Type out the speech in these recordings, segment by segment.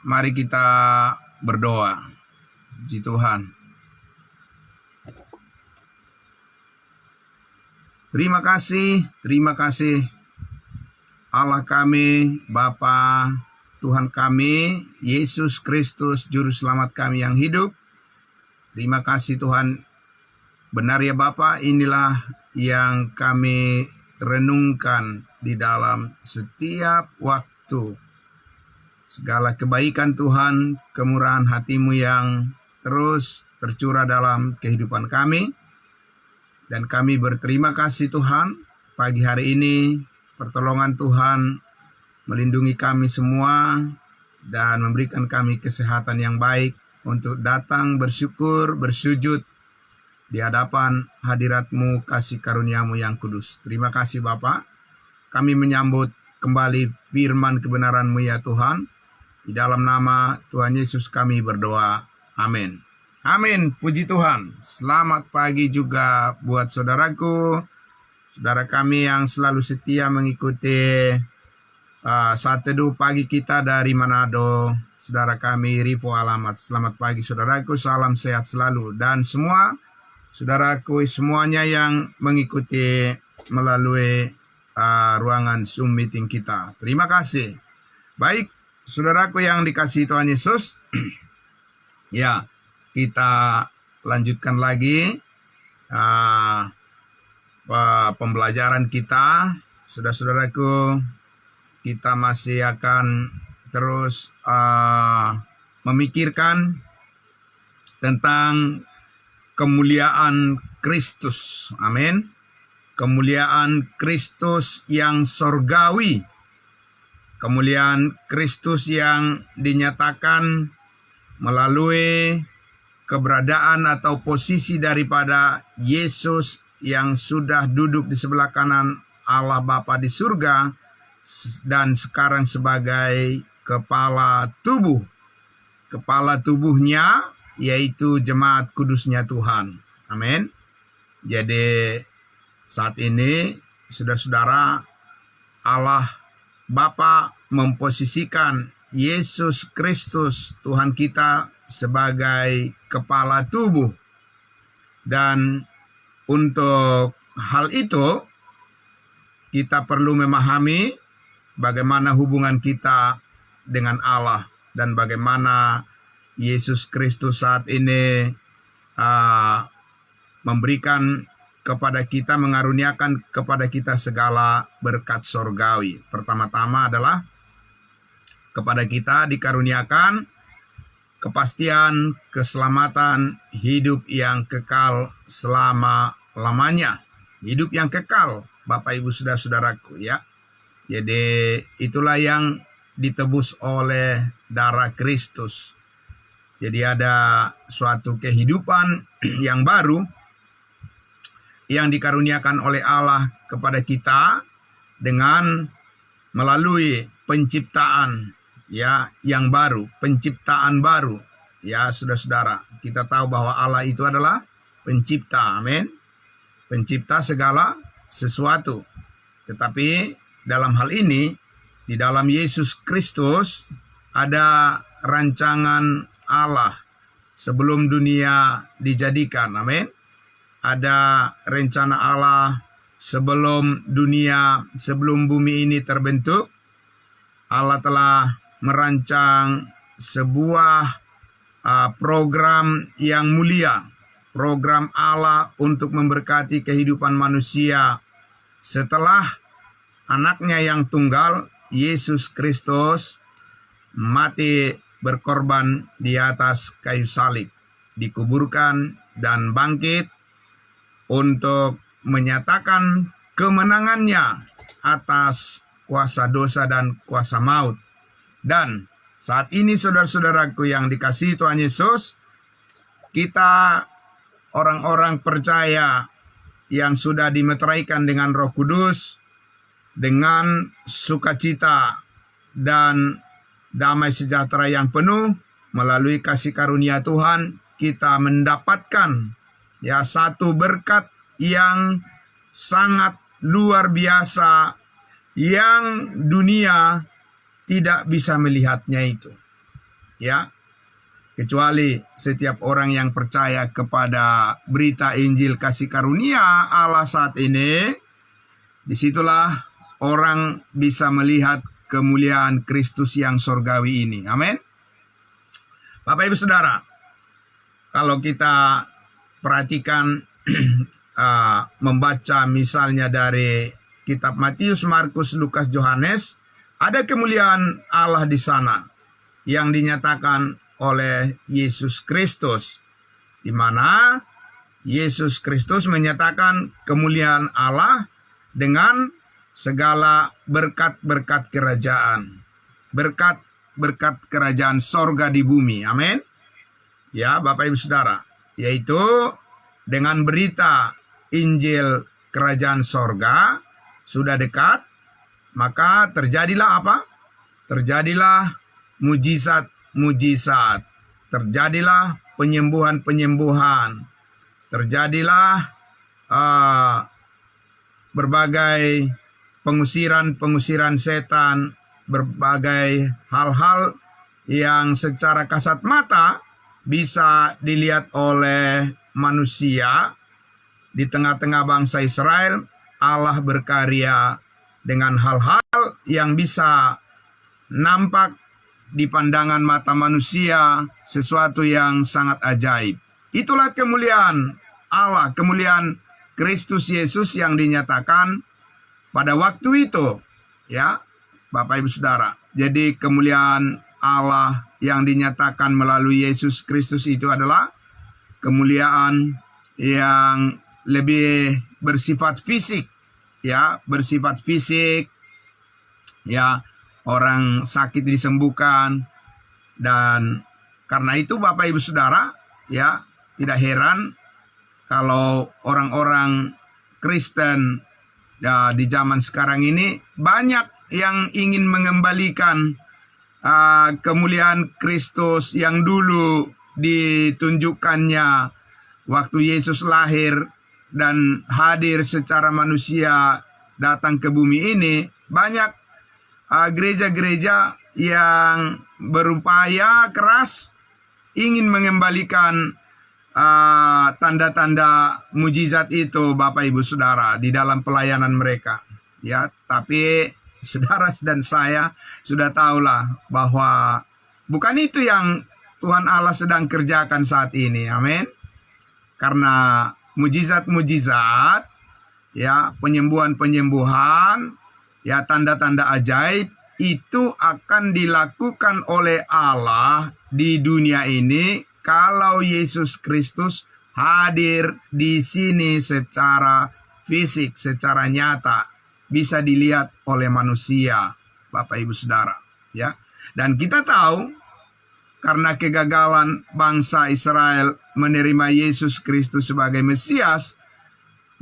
mari kita berdoa. Puji Tuhan. Terima kasih Allah kami, Bapa, Tuhan kami, Yesus Kristus, Juru Selamat kami yang hidup. Terima kasih Tuhan. Benar ya Bapa, inilah yang kami renungkan di dalam setiap waktu. Segala kebaikan Tuhan, kemurahan hati-Mu yang terus tercurah dalam kehidupan kami. Dan kami berterima kasih Tuhan, pagi hari ini pertolongan Tuhan melindungi kami semua dan memberikan kami kesehatan yang baik untuk datang bersyukur, bersujud di hadapan hadirat-Mu, kasih karunia-Mu yang kudus. Terima kasih Bapa. Kami menyambut kembali firman kebenaran-Mu ya Tuhan. Di dalam nama Tuhan Yesus kami berdoa. Amin. Amin. Puji Tuhan. Selamat pagi juga buat saudaraku, saudara kami yang selalu setia mengikuti saat teduh pagi kita dari Manado. Saudara kami Rivo Alamat. Selamat pagi saudaraku, salam sehat selalu. Dan semua saudaraku semuanya yang mengikuti melalui ruangan Zoom meeting kita. Terima kasih. Baik, saudaraku yang dikasihi Tuhan Yesus, ya kita lanjutkan lagi pembelajaran kita. Saudara-saudaraku, kita masih akan terus memikirkan tentang kemuliaan Kristus. Amin. Kemuliaan Kristus yang sorgawi. Kemuliaan Kristus yang dinyatakan melalui keberadaan atau posisi daripada Yesus yang sudah duduk di sebelah kanan Allah Bapa di surga dan sekarang sebagai kepala tubuh. Kepala tubuhnya yaitu jemaat kudusnya Tuhan. Amin. Jadi saat ini saudara-saudara, Allah Bapa memposisikan Yesus Kristus Tuhan kita sebagai kepala tubuh. Dan untuk hal itu kita perlu memahami bagaimana hubungan kita dengan Allah dan bagaimana Yesus Kristus saat ini memberikan kepada kita, mengaruniakan kepada kita segala berkat sorgawi. Pertama-tama adalah kepada kita dikaruniakan kepastian, keselamatan, hidup yang kekal selama-lamanya. Hidup yang kekal, Bapak Ibu saudara-saudaraku ya. Jadi itulah yang ditebus oleh darah Kristus. Jadi ada suatu kehidupan yang baru yang dikaruniakan oleh Allah kepada kita dengan melalui penciptaan ya yang baru, penciptaan baru. Ya saudara-saudara, kita tahu bahwa Allah itu adalah pencipta, amin. Pencipta segala sesuatu. Tetapi dalam hal ini, di dalam Yesus Kristus ada rancangan Allah sebelum dunia dijadikan, amin. Ada rencana Allah sebelum dunia, sebelum bumi ini terbentuk. Allah telah merancang sebuah program yang mulia. Program Allah untuk memberkati kehidupan manusia setelah anaknya yang tunggal, Yesus Kristus, mati berkorban di atas kayu salib, dikuburkan dan bangkit untuk menyatakan kemenangannya atas kuasa dosa dan kuasa maut. Dan saat ini saudara-saudaraku yang dikasihi Tuhan Yesus, kita orang-orang percaya yang sudah dimeteraikan dengan Roh Kudus, dengan sukacita dan damai sejahtera yang penuh, melalui kasih karunia Tuhan, kita mendapatkan satu berkat yang sangat luar biasa yang dunia tidak bisa melihatnya itu. ya. Kecuali setiap orang yang percaya kepada berita Injil kasih karunia Allah saat ini, disitulah orang bisa melihat kemuliaan Kristus yang sorgawi ini. Amin. Bapak Ibu Saudara, kalau kita perhatikan membaca misalnya dari kitab Matius, Markus, Lukas, Yohanes, ada kemuliaan Allah di sana yang dinyatakan oleh Yesus Kristus, di mana Yesus Kristus menyatakan kemuliaan Allah dengan segala berkat-berkat kerajaan, berkat-berkat kerajaan sorga di bumi. Amin. Ya, Bapak Ibu Saudara, yaitu dengan berita Injil kerajaan sorga sudah dekat, maka terjadilah apa? Terjadilah mujizat-mujizat, terjadilah penyembuhan-penyembuhan, terjadilah berbagai pengusiran-pengusiran setan, berbagai hal-hal yang secara kasat mata bisa dilihat oleh manusia. Di tengah-tengah bangsa Israel, Allah berkarya dengan hal-hal yang bisa nampak di pandangan mata manusia, sesuatu yang sangat ajaib. Itulah kemuliaan Allah, kemuliaan Kristus Yesus yang dinyatakan pada waktu itu, ya, Bapak Ibu Saudara. Jadi kemuliaan Allah yang dinyatakan melalui Yesus Kristus itu adalah kemuliaan yang lebih bersifat fisik, ya, bersifat fisik, ya, orang sakit disembuhkan. Dan karena itu Bapak Ibu Saudara, ya, tidak heran kalau orang-orang Kristen ya di zaman sekarang ini banyak yang ingin mengembalikan kemuliaan Kristus yang dulu ditunjukkannya waktu Yesus lahir dan hadir secara manusia datang ke bumi ini. Banyak gereja-gereja yang berupaya keras ingin mengembalikan tanda-tanda mujizat itu, Bapak Ibu Saudara, di dalam pelayanan mereka. Ya, tapi saudara dan saya sudah tahulah bahwa bukan itu yang Tuhan Allah sedang kerjakan saat ini. Amin. Karena mujizat-mujizat, ya, penyembuhan-penyembuhan, ya, tanda-tanda ajaib itu akan dilakukan oleh Allah di dunia ini kalau Yesus Kristus hadir di sini secara fisik, secara nyata, bisa dilihat oleh manusia, Bapak Ibu Saudara, ya. Dan kita tahu karena kegagalan bangsa Israel menerima Yesus Kristus sebagai Mesias,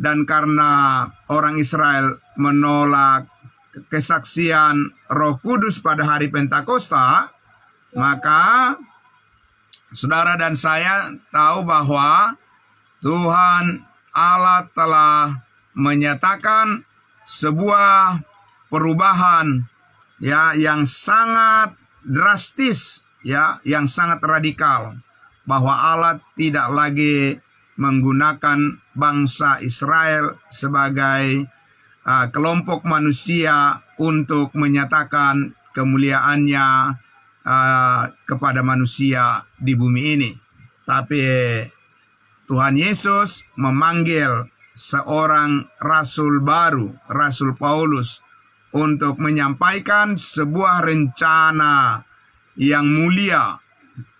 dan karena orang Israel menolak kesaksian Roh Kudus pada hari Pentakosta, maka saudara dan saya tahu bahwa Tuhan Allah telah menyatakan sebuah perubahan, ya, yang sangat drastis, ya, yang sangat radikal, bahwa Allah tidak lagi menggunakan bangsa Israel sebagai kelompok manusia untuk menyatakan kemuliaannya kepada manusia di bumi ini. Tapi Tuhan Yesus memanggil seorang rasul baru, Rasul Paulus, untuk menyampaikan sebuah rencana yang mulia,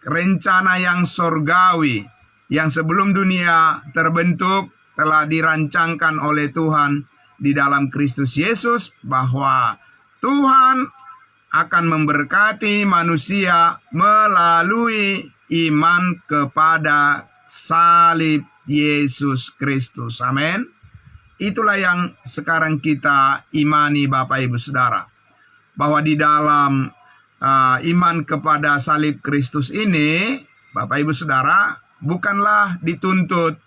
rencana yang sorgawi, yang sebelum dunia terbentuk telah dirancangkan oleh Tuhan di dalam Kristus Yesus, bahwa Tuhan akan memberkati manusia melalui iman kepada salib Yesus Kristus. Amin. Itulah yang sekarang kita imani, Bapak Ibu Saudara, bahwa di dalam iman kepada salib Kristus ini, Bapak Ibu Saudara, bukanlah dituntut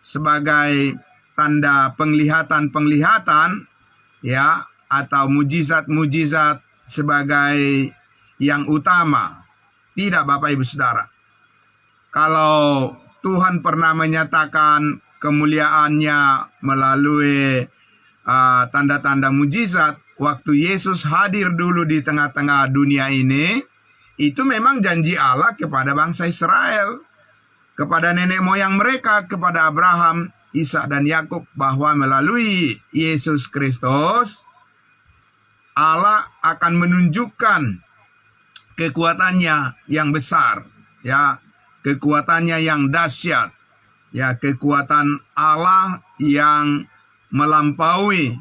sebagai tanda penglihatan-penglihatan, ya, atau mujizat-mujizat sebagai yang utama. Tidak, Bapak Ibu Saudara. Kalau Tuhan pernah menyatakan kemuliaannya melalui tanda-tanda mujizat, waktu Yesus hadir dulu di tengah-tengah dunia ini, itu memang janji Allah kepada bangsa Israel, kepada nenek moyang mereka, kepada Abraham, Ishak dan Yakub, bahwa melalui Yesus Kristus Allah akan menunjukkan kekuatannya yang besar, ya, kekuatannya yang dahsyat, ya, kekuatan Allah yang melampaui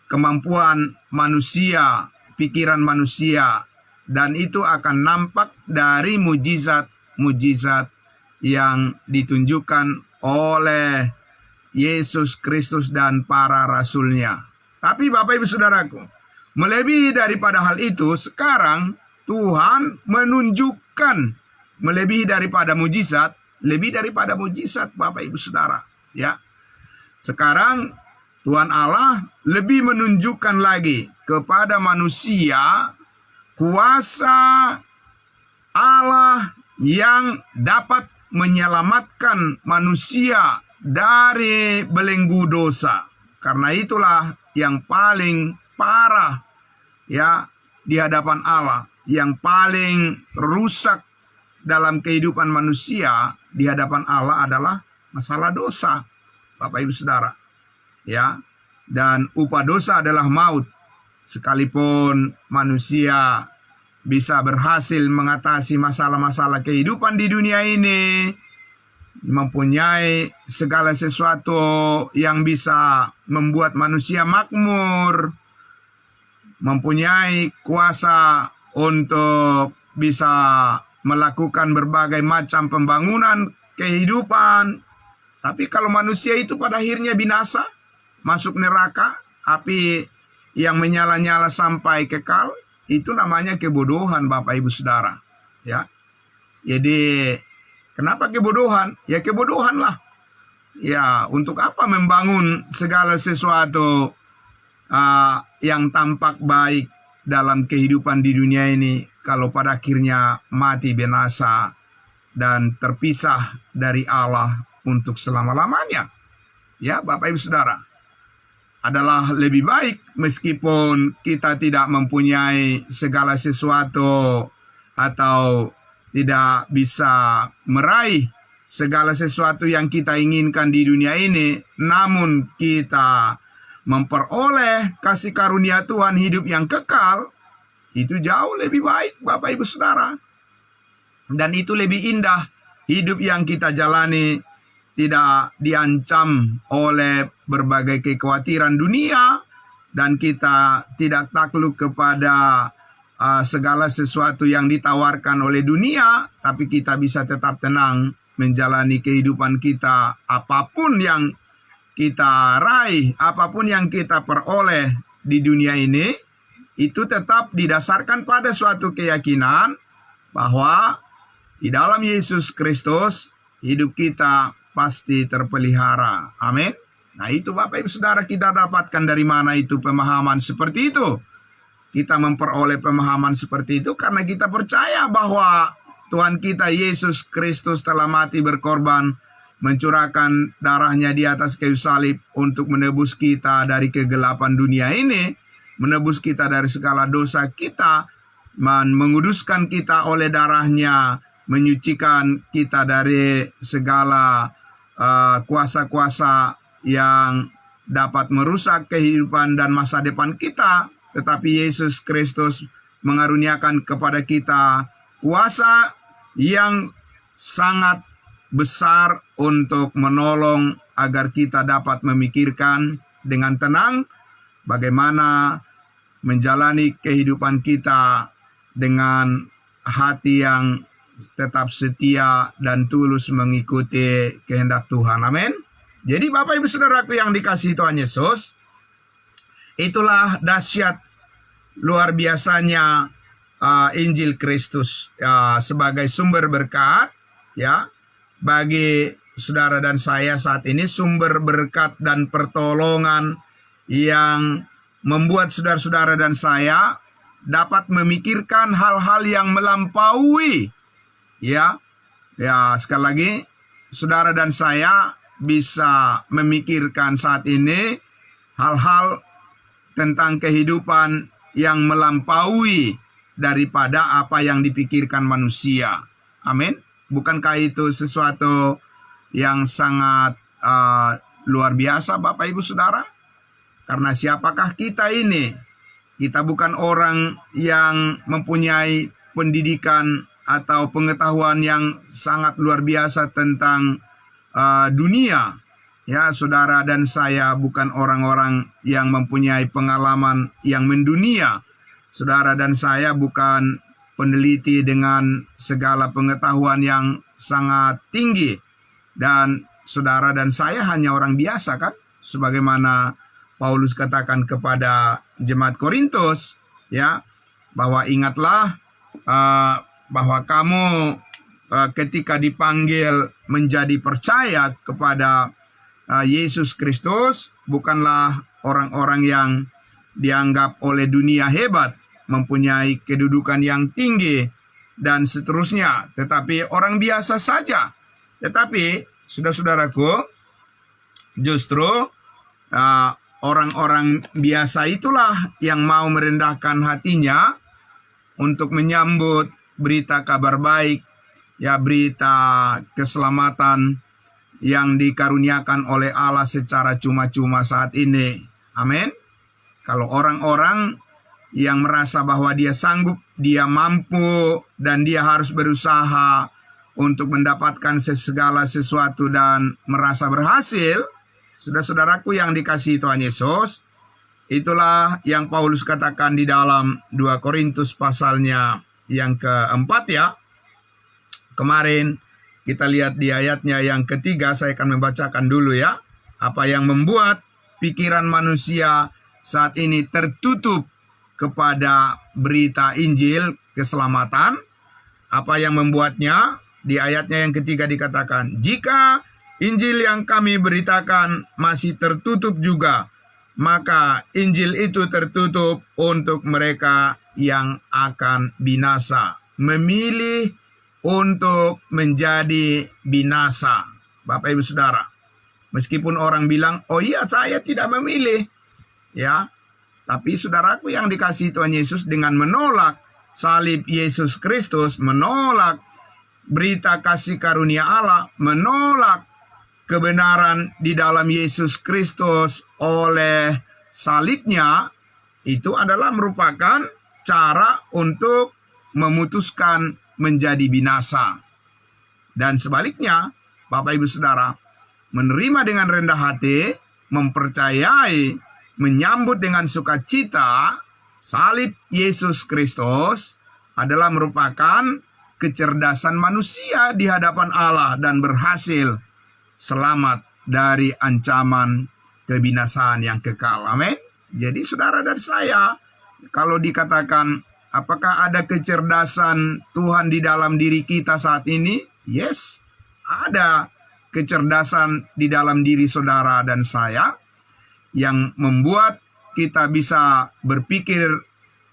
kemampuan manusia, pikiran manusia, dan itu akan nampak dari mujizat-mujizat yang ditunjukkan oleh Yesus Kristus dan para rasulnya. Tapi Bapak Ibu Saudaraku, melebihi daripada hal itu, sekarang Tuhan menunjukkan melebihi daripada mujizat, lebih daripada mujizat, Bapak Ibu Saudara, ya. Sekarang Tuhan Allah lebih menunjukkan lagi kepada manusia kuasa Allah yang dapat menyelamatkan manusia dari belenggu dosa. Karena itulah yang paling parah, ya, di hadapan Allah, yang paling rusak dalam kehidupan manusia di hadapan Allah adalah masalah dosa, Bapak Ibu Saudara, ya. Dan upah dosa adalah maut. Sekalipun manusia bisa berhasil mengatasi masalah-masalah kehidupan di dunia ini, mempunyai segala sesuatu yang bisa membuat manusia makmur, mempunyai kuasa untuk bisa melakukan berbagai macam pembangunan kehidupan. Tapi kalau manusia itu pada akhirnya binasa, masuk neraka, api yang menyala-nyala sampai kekal, itu namanya kebodohan, Bapak Ibu Saudara, ya. Jadi kenapa kebodohan? Ya kebodohan lah. Ya, untuk apa membangun segala sesuatu yang tampak baik dalam kehidupan di dunia ini kalau pada akhirnya mati binasa dan terpisah dari Allah untuk selama-lamanya. Ya, Bapak Ibu Saudara, adalah lebih baik meskipun kita tidak mempunyai segala sesuatu atau tidak bisa meraih segala sesuatu yang kita inginkan di dunia ini, namun kita memperoleh kasih karunia Tuhan, hidup yang kekal, itu jauh lebih baik, Bapak Ibu Saudara. Dan itu lebih indah, hidup yang kita jalani tidak diancam oleh berbagai kekhawatiran dunia, dan kita tidak takluk kepada segala sesuatu yang ditawarkan oleh dunia, tapi kita bisa tetap tenang menjalani kehidupan kita. Apapun yang kita raih, apapun yang kita peroleh di dunia ini, itu tetap didasarkan pada suatu keyakinan bahwa di dalam Yesus Kristus hidup kita pasti terpelihara. Amin. Nah, itu Bapak Ibu Saudara, kita dapatkan dari mana itu pemahaman seperti itu? Kita memperoleh pemahaman seperti itu karena kita percaya bahwa Tuhan kita Yesus Kristus telah mati berkorban, mencurahkan darahnya di atas kayu salib untuk menebus kita dari kegelapan dunia ini, menebus kita dari segala dosa kita, menguduskan kita oleh darahnya, menyucikan kita dari segala kuasa-kuasa yang dapat merusak kehidupan dan masa depan kita. Tetapi Yesus Kristus mengaruniakan kepada kita kuasa yang sangat besar untuk menolong agar kita dapat memikirkan dengan tenang bagaimana menjalani kehidupan kita dengan hati yang tetap setia dan tulus mengikuti kehendak Tuhan. Amin. Jadi Bapak Ibu Saudaraku yang dikasihi Tuhan Yesus, itulah dahsyat luar biasanya Injil Kristus sebagai sumber berkat, ya, bagi saudara dan saya saat ini, sumber berkat dan pertolongan yang membuat saudara-saudara dan saya dapat memikirkan hal-hal yang melampaui Ya, sekali lagi, saudara dan saya bisa memikirkan saat ini hal-hal tentang kehidupan yang melampaui daripada apa yang dipikirkan manusia. Amin. Bukankah itu sesuatu yang sangat luar biasa, Bapak Ibu Saudara? Karena siapakah kita ini? Kita bukan orang yang mempunyai pendidikan atau pengetahuan yang sangat luar biasa tentang dunia. Ya, saudara dan saya bukan orang-orang yang mempunyai pengalaman yang mendunia. Saudara dan saya bukan peneliti dengan segala pengetahuan yang sangat tinggi. Dan saudara dan saya hanya orang biasa, kan? Sebagaimana Paulus katakan kepada jemaat Korintus, ya, bahwa ingatlah bahwa kamu ketika dipanggil menjadi percaya kepada Yesus Kristus, bukanlah orang-orang yang dianggap oleh dunia hebat, mempunyai kedudukan yang tinggi, dan seterusnya, tetapi orang biasa saja. Tetapi, saudara-saudaraku, justru orang-orang biasa itulah yang mau merendahkan hatinya untuk menyambut berita kabar baik, ya, berita keselamatan yang dikaruniakan oleh Allah secara cuma-cuma saat ini. Amin. Kalau orang-orang yang merasa bahwa dia sanggup, dia mampu, dan dia harus berusaha untuk mendapatkan segala sesuatu dan merasa berhasil, saudara-saudaraku yang dikasihi Tuhan Yesus, itulah yang Paulus katakan di dalam 2 Korintus pasalnya yang keempat, ya. Kemarin kita lihat di ayatnya yang ketiga, saya akan membacakan dulu, ya. Apa yang membuat pikiran manusia saat ini tertutup kepada berita Injil keselamatan? Apa yang membuatnya? Di ayatnya yang ketiga dikatakan, jika Injil yang kami beritakan masih tertutup juga, maka Injil itu tertutup untuk mereka yang akan binasa, memilih untuk menjadi binasa. Bapak Ibu Saudara, meskipun orang bilang, oh iya saya tidak memilih, ya, tapi saudaraku yang dikasihi Tuhan Yesus, dengan menolak salib Yesus Kristus, menolak berita kasih karunia Allah, menolak kebenaran di dalam Yesus Kristus oleh salibnya, itu adalah merupakan cara untuk memutuskan menjadi binasa. Dan sebaliknya, Bapak Ibu Saudara, menerima dengan rendah hati, mempercayai, menyambut dengan sukacita salib Yesus Kristus adalah merupakan kecerdasan manusia di hadapan Allah dan berhasil selamat dari ancaman kebinasaan yang kekal. Amin. Jadi saudara dan saya, kalau dikatakan apakah ada kecerdasan Tuhan di dalam diri kita saat ini? Yes, ada kecerdasan di dalam diri saudara dan saya yang membuat kita bisa berpikir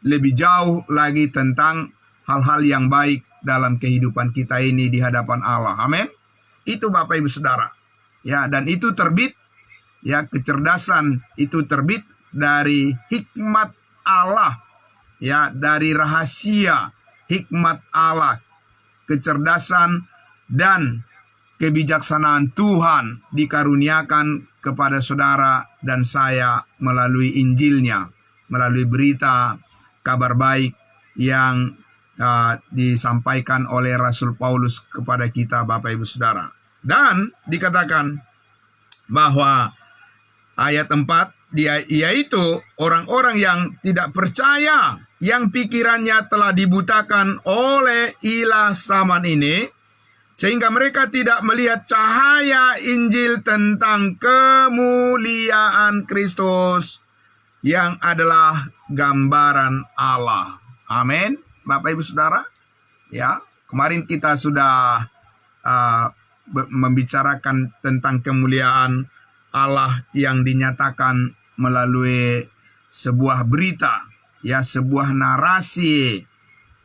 lebih jauh lagi tentang hal-hal yang baik dalam kehidupan kita ini di hadapan Allah. Amin. Itu Bapak Ibu Saudara. Ya, dan itu terbit, ya, kecerdasan itu terbit dari hikmat Allah. Ya, dari rahasia hikmat Allah, kecerdasan dan kebijaksanaan Tuhan dikaruniakan kepada saudara dan saya melalui Injilnya, melalui berita kabar baik yang disampaikan oleh Rasul Paulus kepada kita, Bapak Ibu Saudara. Dan dikatakan bahwa ayat 4, yaitu orang-orang yang tidak percaya, yang pikirannya telah dibutakan oleh ilah zaman ini, sehingga mereka tidak melihat cahaya Injil tentang kemuliaan Kristus yang adalah gambaran Allah. Amin. Bapak Ibu Saudara, ya, kemarin kita sudah membicarakan tentang kemuliaan Allah yang dinyatakan melalui sebuah berita, ya, sebuah narasi.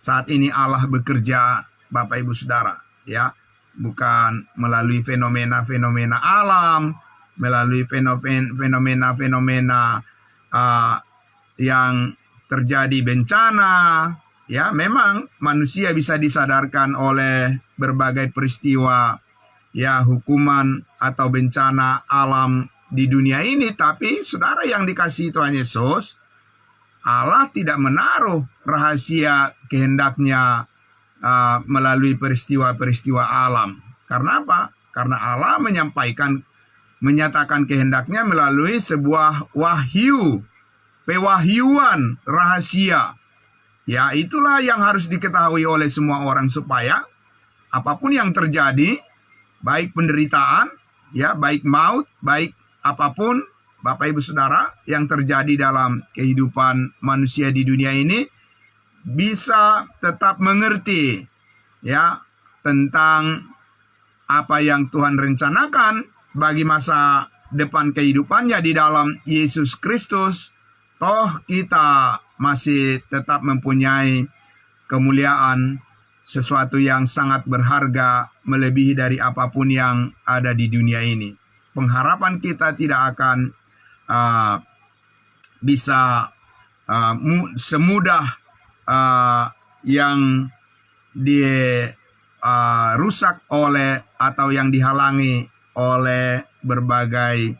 Saat ini Allah bekerja Bapak Ibu Saudara, ya. Bukan melalui fenomena-fenomena alam, melalui fenomena-fenomena yang terjadi bencana, ya. Memang manusia bisa disadarkan oleh berbagai peristiwa, ya, hukuman atau bencana alam di dunia ini, tapi saudara yang dikasihi Tuhan Yesus, Allah tidak menaruh rahasia kehendaknya melalui peristiwa-peristiwa alam. Karena apa? Karena Allah menyatakan kehendaknya melalui sebuah wahyu, pewahyuan rahasia. Ya, itulah yang harus diketahui oleh semua orang supaya apapun yang terjadi, baik penderitaan, ya, baik maut, baik apapun, Bapak Ibu Saudara, yang terjadi dalam kehidupan manusia di dunia ini, bisa tetap mengerti, ya, tentang apa yang Tuhan rencanakan bagi masa depan kehidupannya di dalam Yesus Kristus. Toh kita masih tetap mempunyai kemuliaan, sesuatu yang sangat berharga melebihi dari apapun yang ada di dunia ini. Pengharapan kita tidak akan bisa semudah yang dirusak oleh atau yang dihalangi oleh berbagai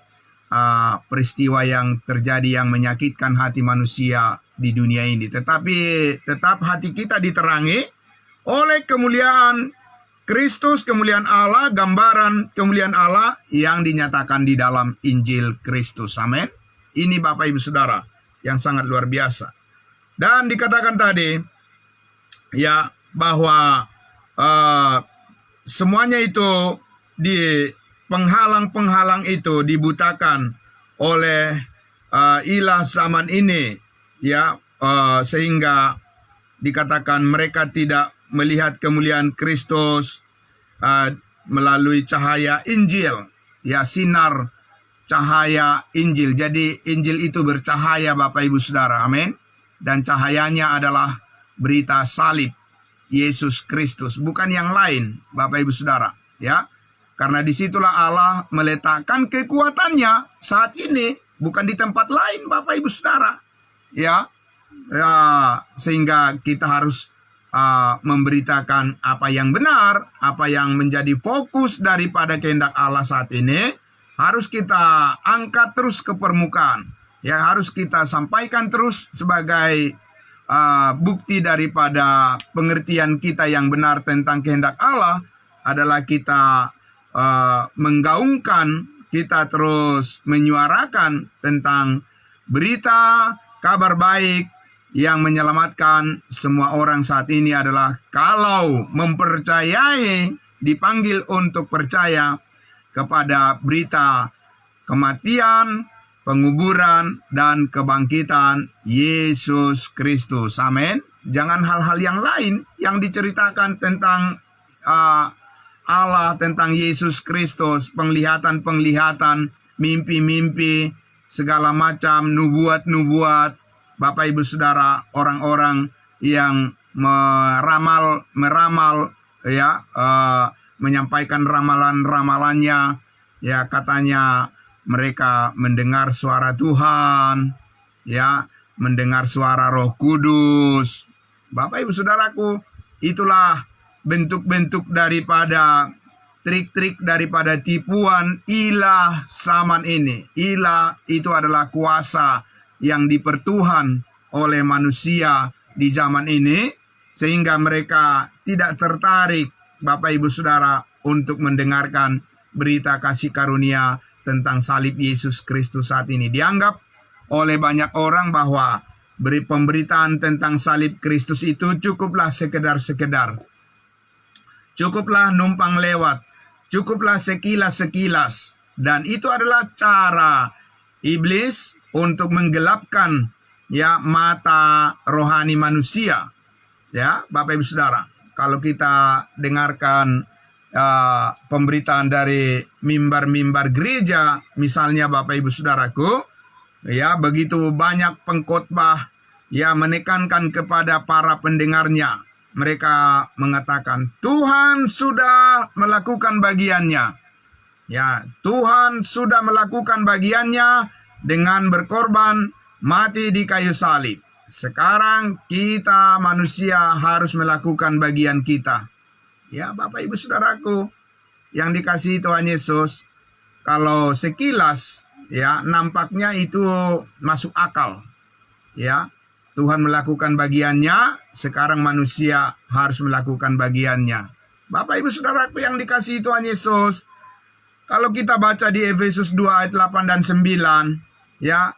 peristiwa yang terjadi yang menyakitkan hati manusia di dunia ini. Tetapi tetap hati kita diterangi oleh kemuliaan Kristus, kemuliaan Allah, gambaran kemuliaan Allah yang dinyatakan di dalam Injil Kristus. Amin. Ini Bapak Ibu Saudara yang sangat luar biasa. Dan dikatakan tadi, ya, bahwa semuanya itu di penghalang-penghalang itu dibutakan oleh ilah zaman ini, ya, sehingga dikatakan mereka tidak melihat kemuliaan Kristus melalui cahaya Injil, ya, sinar cahaya Injil. Jadi Injil itu bercahaya Bapak Ibu Saudara, amin. Dan cahayanya adalah berita salib Yesus Kristus, bukan yang lain Bapak Ibu Saudara, ya. Karena disitulah Allah meletakkan kekuatannya saat ini, bukan di tempat lain Bapak Ibu Saudara, ya. Sehingga kita harus memberitakan apa yang benar, apa yang menjadi fokus daripada kehendak Allah saat ini, harus kita angkat terus ke permukaan. Ya, harus kita sampaikan terus sebagai bukti daripada pengertian kita yang benar tentang kehendak Allah adalah kita menggaungkan, kita terus menyuarakan tentang berita kabar baik yang menyelamatkan semua orang saat ini adalah kalau mempercayai, dipanggil untuk percaya kepada berita kematian, penguburan, dan kebangkitan Yesus Kristus. Amin. Jangan hal-hal yang lain yang diceritakan tentang Allah, tentang Yesus Kristus, penglihatan-penglihatan, mimpi-mimpi, segala macam nubuat-nubuat. Bapak Ibu Saudara, orang-orang yang meramal, ya, menyampaikan ramalan-ramalannya, ya, katanya mereka mendengar suara Tuhan, ya, mendengar suara Roh Kudus. Bapak Ibu Saudaraku, itulah bentuk-bentuk daripada trik-trik daripada tipuan ilah zaman ini. Ilah itu adalah kuasa yang dipertuhan oleh manusia di zaman ini, sehingga mereka tidak tertarik, Bapak Ibu Saudara, untuk mendengarkan berita kasih karunia tentang salib Yesus Kristus saat ini. Dianggap oleh banyak orang bahwa pemberitaan tentang salib Kristus itu cukuplah sekedar-sekedar, cukuplah numpang lewat, cukuplah sekilas-sekilas, dan itu adalah cara iblis untuk menggelapkan, ya, mata rohani manusia. Ya, Bapak Ibu Saudara, kalau kita dengarkan pemberitaan dari mimbar-mimbar gereja, misalnya Bapak Ibu Saudaraku, ya, begitu banyak pengkhotbah, ya, menekankan kepada para pendengarnya mereka mengatakan, Tuhan sudah melakukan bagiannya. Ya, Tuhan sudah melakukan bagiannya dengan berkorban mati di kayu salib. Sekarang kita manusia harus melakukan bagian kita. Ya, Bapak Ibu Saudaraku yang dikasihi Tuhan Yesus, kalau sekilas ya nampaknya itu masuk akal. Ya, Tuhan melakukan bagiannya, sekarang manusia harus melakukan bagiannya. Bapak Ibu Saudaraku yang dikasihi Tuhan Yesus, kalau kita baca di Efesus 2 ayat 8 dan 9, ya,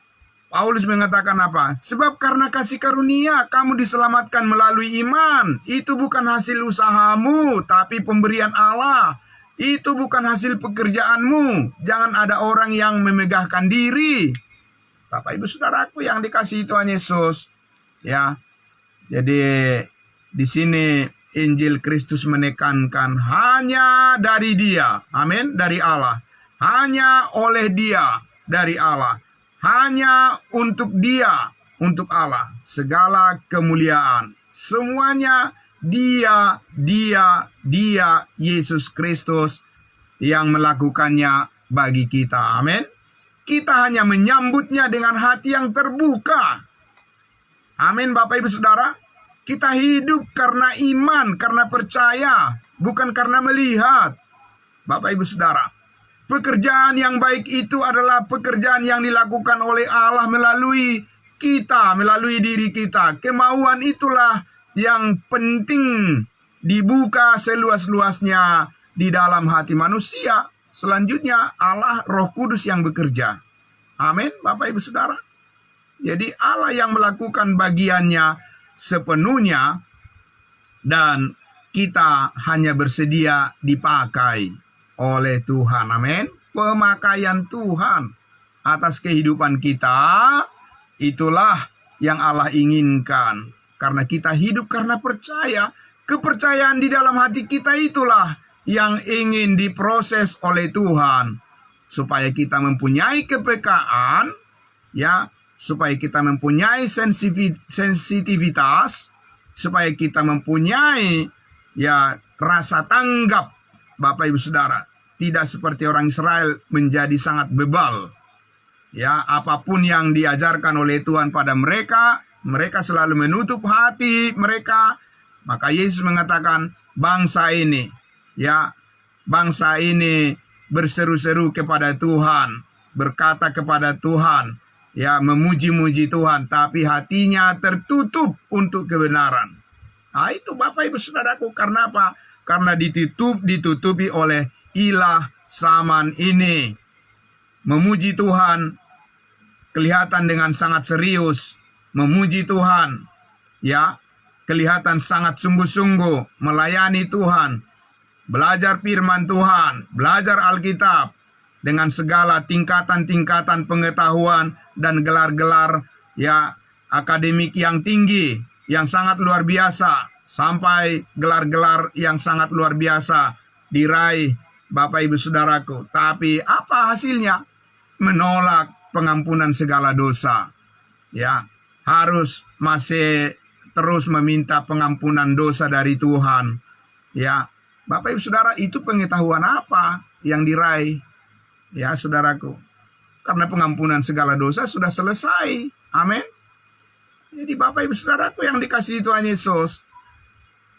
Paulus mengatakan apa? Sebab karena kasih karunia kamu diselamatkan melalui iman. Itu bukan hasil usahamu, tapi pemberian Allah. Itu bukan hasil pekerjaanmu. Jangan ada orang yang memegahkan diri. Bapak Ibu Saudaraku yang dikasihi Tuhan Yesus, ya. Jadi di sini Injil Kristus menekankan hanya dari Dia. Amin, dari Allah. Hanya oleh Dia, dari Allah. Hanya untuk Dia, untuk Allah. Segala kemuliaan. Semuanya Dia, Yesus Kristus yang melakukannya bagi kita. Amin. Kita hanya menyambutnya dengan hati yang terbuka. Amin, Bapak Ibu Saudara. Kita hidup karena iman, karena percaya, bukan karena melihat. Bapak Ibu Saudara, pekerjaan yang baik itu adalah pekerjaan yang dilakukan oleh Allah melalui kita, melalui diri kita. Kemauan itulah yang penting dibuka seluas-luasnya di dalam hati manusia. Selanjutnya Allah Roh Kudus yang bekerja. Amin, Bapak Ibu Saudara. Jadi Allah yang melakukan bagiannya sepenuhnya dan kita hanya bersedia dipakai oleh Tuhan. Amin. Pemakaian Tuhan atas kehidupan kita, itulah yang Allah inginkan. Karena kita hidup karena percaya. Kepercayaan di dalam hati kita itulah yang ingin diproses oleh Tuhan. Supaya kita mempunyai kepekaan, ya, supaya kita mempunyai sensitivitas, supaya kita mempunyai ya rasa tanggap. Bapak Ibu Saudara, tidak seperti orang Israel menjadi sangat bebal. Ya, apapun yang diajarkan oleh Tuhan pada mereka, mereka selalu menutup hati mereka. Maka Yesus mengatakan, bangsa ini berseru-seru kepada Tuhan, berkata kepada Tuhan, ya, memuji-muji Tuhan, tapi hatinya tertutup untuk kebenaran. Nah, itu Bapak Ibu Saudaraku, karena apa? Karena ditutupi oleh ilah zaman ini. Memuji Tuhan kelihatan dengan sangat serius. Memuji Tuhan, ya, kelihatan sangat sungguh-sungguh. Melayani Tuhan, belajar firman Tuhan, belajar Alkitab dengan segala tingkatan-tingkatan pengetahuan dan gelar-gelar ya akademik yang tinggi, yang sangat luar biasa, sampai gelar-gelar yang sangat luar biasa diraih Bapak Ibu Saudaraku. Tapi apa hasilnya? Menolak pengampunan segala dosa. Ya, harus masih terus meminta pengampunan dosa dari Tuhan. Ya, Bapak Ibu Saudara, itu pengetahuan apa yang diraih? Ya, saudaraku, karena pengampunan segala dosa sudah selesai. Amin. Jadi Bapak Ibu Saudaraku yang dikasihi Tuhan Yesus,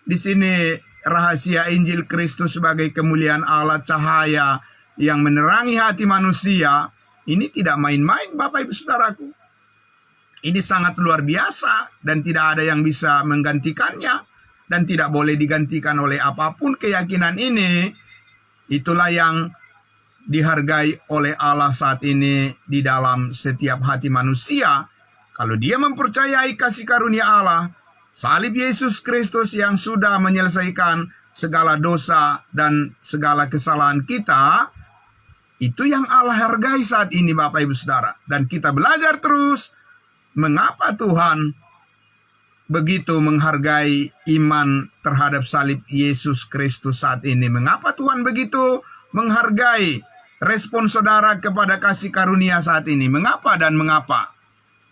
di sini rahasia Injil Kristus sebagai kemuliaan Allah, cahaya yang menerangi hati manusia, ini tidak main-main Bapak Ibu Saudaraku. Ini sangat luar biasa dan tidak ada yang bisa menggantikannya dan tidak boleh digantikan oleh apapun. Keyakinan ini, itulah yang dihargai oleh Allah saat ini di dalam setiap hati manusia. Kalau dia mempercayai kasih karunia Allah, salib Yesus Kristus yang sudah menyelesaikan segala dosa dan segala kesalahan kita, itu yang Allah hargai saat ini Bapak Ibu Saudara. Dan kita belajar terus mengapa Tuhan begitu menghargai iman terhadap salib Yesus Kristus saat ini. Mengapa Tuhan begitu menghargai respon saudara kepada kasih karunia saat ini. Mengapa dan mengapa?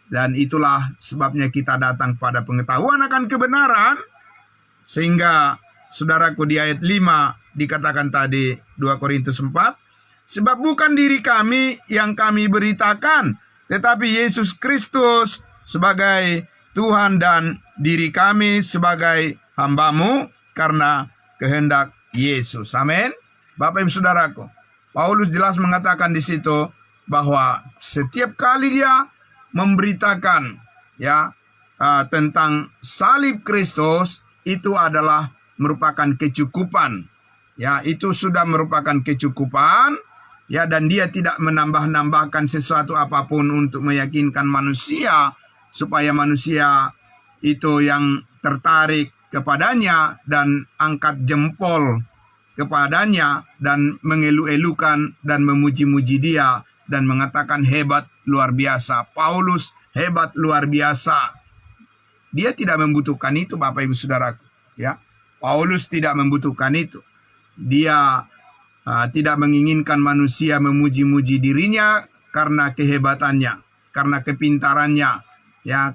Dan itulah sebabnya kita datang pada pengetahuan akan kebenaran. Sehingga saudaraku di ayat 5 dikatakan tadi 2 Korintus 4, sebab bukan diri kami yang kami beritakan, tetapi Yesus Kristus sebagai Tuhan dan diri kami sebagai hamba-Mu karena kehendak Yesus. Amin. Bapak Ibu Saudaraku, Paulus jelas mengatakan di situ bahwa setiap kali dia memberitakan tentang salib Kristus, itu adalah merupakan kecukupan. Itu sudah merupakan kecukupan, dan dia tidak menambah-nambahkan sesuatu apapun untuk meyakinkan manusia supaya manusia itu yang tertarik kepadanya dan angkat jempol kepadanya dan mengelu-elukan dan memuji-muji dia dan mengatakan hebat luar biasa. Paulus hebat luar biasa. Dia tidak membutuhkan itu, Bapak Ibu Saudaraku. Paulus tidak membutuhkan itu. Dia tidak menginginkan manusia memuji-muji dirinya karena kehebatannya, karena kepintarannya,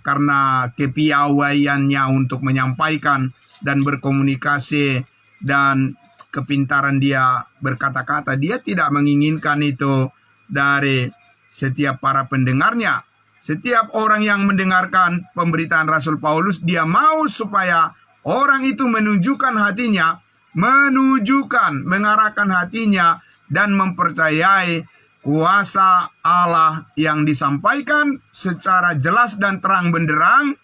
karena kepiawaiannya untuk menyampaikan dan berkomunikasi dan kepintaran dia berkata-kata. Dia tidak menginginkan itu dari setiap para pendengarnya. Setiap orang yang mendengarkan pemberitaan Rasul Paulus, dia mau supaya orang itu mengarahkan hatinya dan mempercayai kuasa Allah yang disampaikan secara jelas dan terang benderang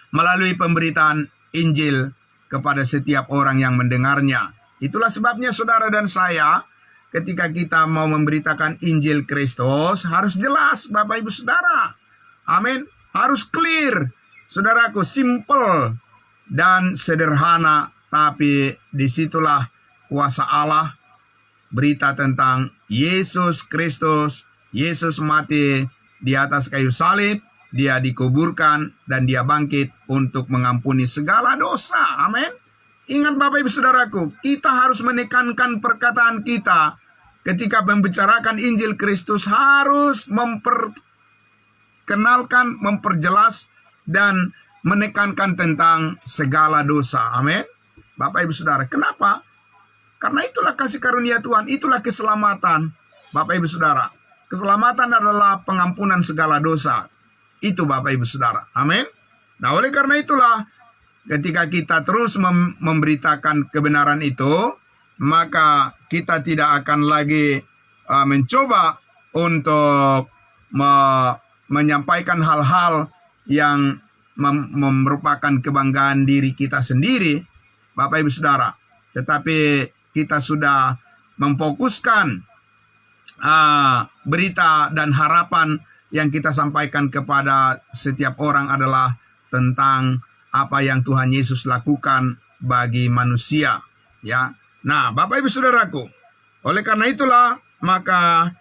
melalui pemberitaan Injil kepada setiap orang yang mendengarnya. Itulah sebabnya saudara dan saya, ketika kita mau memberitakan Injil Kristus, harus jelas, Bapak Ibu Saudara. Amin. Harus clear, saudaraku, simple dan sederhana. Tapi disitulah kuasa Allah, berita tentang Yesus Kristus. Yesus mati di atas kayu salib, dia dikuburkan, dan dia bangkit untuk mengampuni segala dosa. Amin. Ingat Bapak Ibu Saudaraku, kita harus menekankan perkataan kita ketika membicarakan Injil Kristus, harus memperkenalkan, memperjelas, dan menekankan tentang segala dosa. Amin. Bapak Ibu Saudara, kenapa? Karena itulah kasih karunia Tuhan, itulah keselamatan. Bapak Ibu Saudara, keselamatan adalah pengampunan segala dosa. Itu Bapak Ibu Saudara. Amin. Nah, oleh karena itulah ketika kita terus memberitakan kebenaran itu, maka kita tidak akan lagi mencoba untuk menyampaikan hal-hal yang merupakan kebanggaan diri kita sendiri, Bapak Ibu Saudara. Tetapi kita sudah memfokuskan berita dan harapan yang kita sampaikan kepada setiap orang adalah tentang apa yang Tuhan Yesus lakukan bagi manusia. Nah, Bapak Ibu Saudaraku, oleh karena itulah maka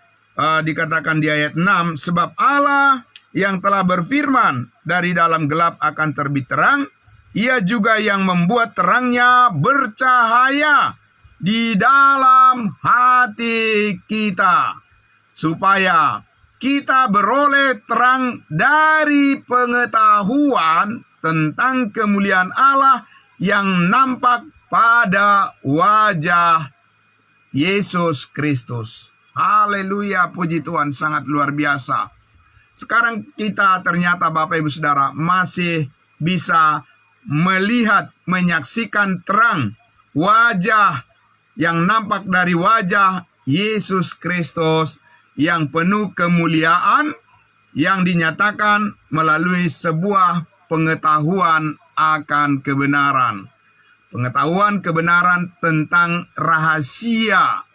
dikatakan di ayat 6, sebab Allah yang telah berfirman, dari dalam gelap akan terbit terang, Ia juga yang membuat terangnya bercahaya di dalam hati kita, supaya kita beroleh terang dari pengetahuan tentang kemuliaan Allah yang nampak pada wajah Yesus Kristus. Haleluya, puji Tuhan, sangat luar biasa. Sekarang kita ternyata Bapak Ibu Saudara masih bisa melihat, menyaksikan terang wajah yang nampak dari wajah Yesus Kristus yang penuh kemuliaan, yang dinyatakan melalui sebuah pengetahuan akan kebenaran. Pengetahuan kebenaran tentang rahasia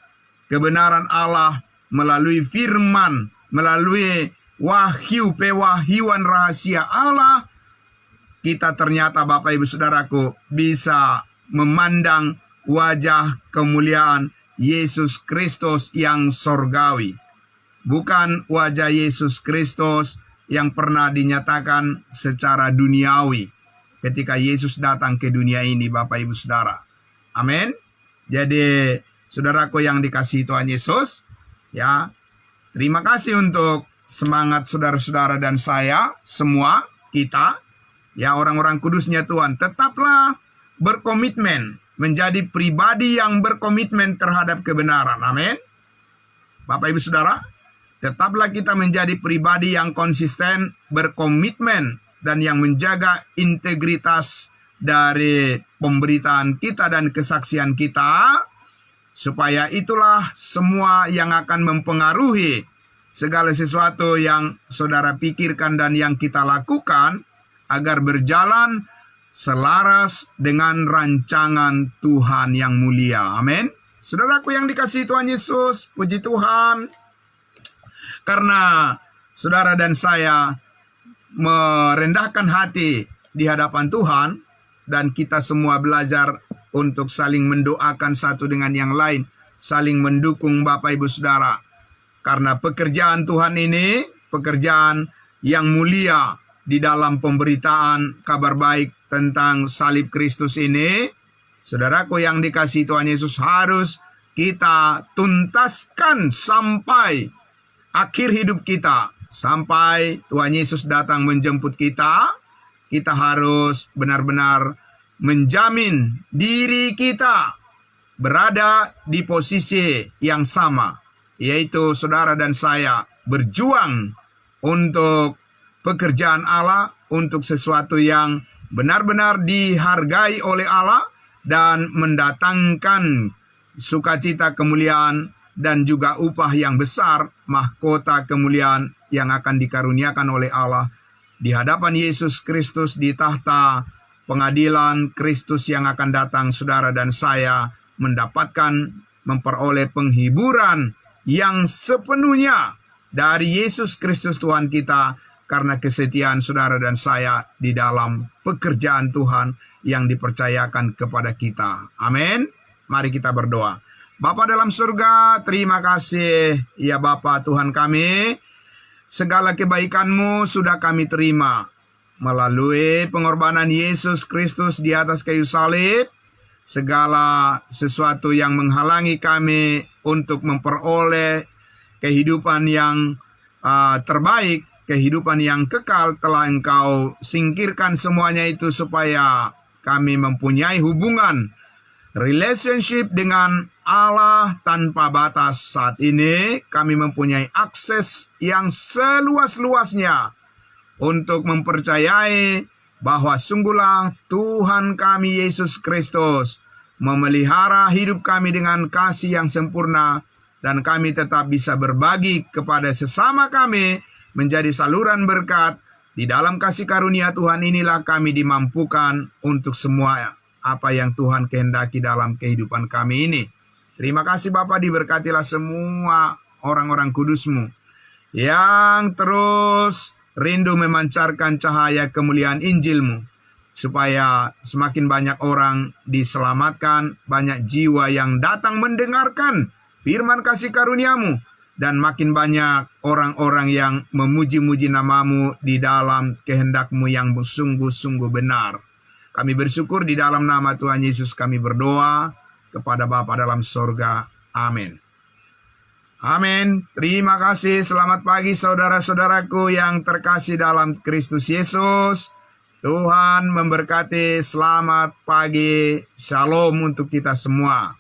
kebenaran Allah melalui firman, melalui wahyu, pewahyuan rahasia Allah. Kita ternyata Bapak Ibu Saudaraku bisa memandang wajah kemuliaan Yesus Kristus yang sorgawi. Bukan wajah Yesus Kristus yang pernah dinyatakan secara duniawi ketika Yesus datang ke dunia ini, Bapak Ibu Saudara. Amin. Jadi saudaraku yang dikasihi Tuhan Yesus, terima kasih untuk semangat saudara-saudara dan saya semua, kita, orang-orang kudusnya Tuhan. Tetaplah berkomitmen, menjadi pribadi yang berkomitmen terhadap kebenaran. Amin. Bapak Ibu Saudara, tetaplah kita menjadi pribadi yang konsisten, berkomitmen, dan yang menjaga integritas dari pemberitaan kita dan kesaksian kita, supaya itulah semua yang akan mempengaruhi segala sesuatu yang saudara pikirkan dan yang kita lakukan, agar berjalan selaras dengan rancangan Tuhan yang mulia. Amin. Saudaraku yang dikasihi Tuhan Yesus, puji Tuhan, karena saudara dan saya merendahkan hati di hadapan Tuhan, dan kita semua belajar untuk saling mendoakan satu dengan yang lain, saling mendukung Bapak Ibu Saudara. Karena pekerjaan Tuhan ini, pekerjaan yang mulia di dalam pemberitaan kabar baik tentang salib Kristus ini, saudaraku yang dikasihi Tuhan Yesus, harus kita tuntaskan sampai akhir hidup kita. Sampai Tuhan Yesus datang menjemput kita, kita harus benar-benar menjamin diri kita berada di posisi yang sama, yaitu saudara dan saya berjuang untuk pekerjaan Allah, untuk sesuatu yang benar-benar dihargai oleh Allah dan mendatangkan sukacita, kemuliaan, dan juga upah yang besar, mahkota kemuliaan yang akan dikaruniakan oleh Allah di hadapan Yesus Kristus di tahta pengadilan Kristus yang akan datang. Saudara dan saya mendapatkan, memperoleh penghiburan yang sepenuhnya dari Yesus Kristus Tuhan kita, karena kesetiaan saudara dan saya di dalam pekerjaan Tuhan yang dipercayakan kepada kita. Amin. Mari kita berdoa. Bapa dalam surga, terima kasih ya Bapa Tuhan kami. Segala kebaikan-Mu sudah kami terima melalui pengorbanan Yesus Kristus di atas kayu salib. Segala sesuatu yang menghalangi kami untuk memperoleh kehidupan yang terbaik, kehidupan yang kekal, telah Engkau singkirkan semuanya itu, supaya kami mempunyai hubungan, relationship dengan Allah tanpa batas. Saat ini kami mempunyai akses yang seluas-luasnya untuk mempercayai bahwa sungguhlah Tuhan kami Yesus Kristus memelihara hidup kami dengan kasih yang sempurna, dan kami tetap bisa berbagi kepada sesama kami menjadi saluran berkat. Di dalam kasih karunia Tuhan inilah kami dimampukan untuk semua apa yang Tuhan kehendaki dalam kehidupan kami ini. Terima kasih Bapa, diberkatilah semua orang-orang kudus-Mu yang terus rindu memancarkan cahaya kemuliaan Injil-Mu, supaya semakin banyak orang diselamatkan, banyak jiwa yang datang mendengarkan firman kasih karunia-Mu, dan makin banyak orang-orang yang memuji-muji nama-Mu di dalam kehendak-Mu yang sungguh-sungguh benar. Kami bersyukur di dalam nama Tuhan Yesus kami berdoa kepada Bapa dalam sorga. Amin. Amin. Terima kasih. Selamat pagi saudara-saudaraku yang terkasih dalam Kristus Yesus. Tuhan memberkati. Selamat pagi. Shalom untuk kita semua.